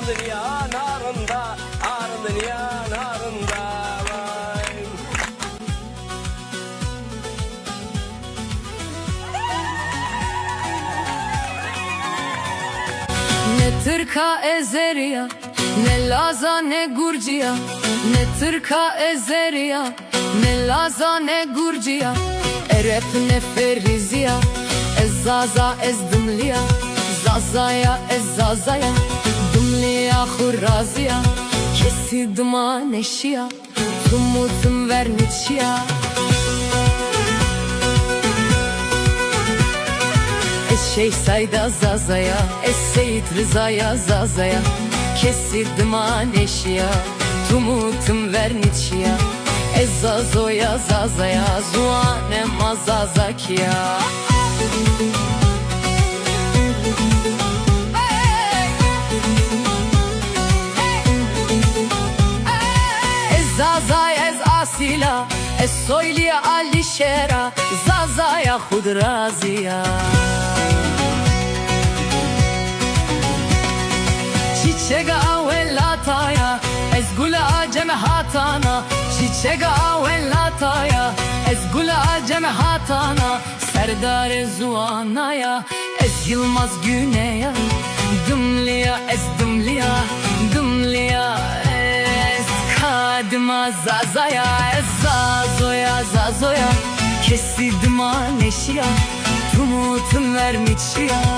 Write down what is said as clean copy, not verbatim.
dünya narında, ağrın dünya narında. Vay. Ne tırka ezeriya, ne laza ne gurciya. Ne tırka ezeriya, ne laza ne gurciya. Erep ne feriziya, ezzaza ezdımliya. Zazaya ezzazaya, dımliya hurraziya. Kesi dıma neşiya, tumutum verniçiya. Şey sayda zazaya, Seyit Rıza'ya zazaya. Kesirdim aneşiya, tumutum verniçiya. Zazoya zazaya, zuanem azazakiya. Zazaya ez asila, soyliya alişera. Zazaya hudraziya. Çiçek avellataya, ez gula cem hatana. Çiçek avellataya, ez gula cem hatana. Serdar zuanaya, ez Yılmaz Güney'a. Dımliya ez dımliya, dımliya ez kadıma zazaya. Ez zazoya zazoya, kesildim aneşiya. Tumutum vermiçiya.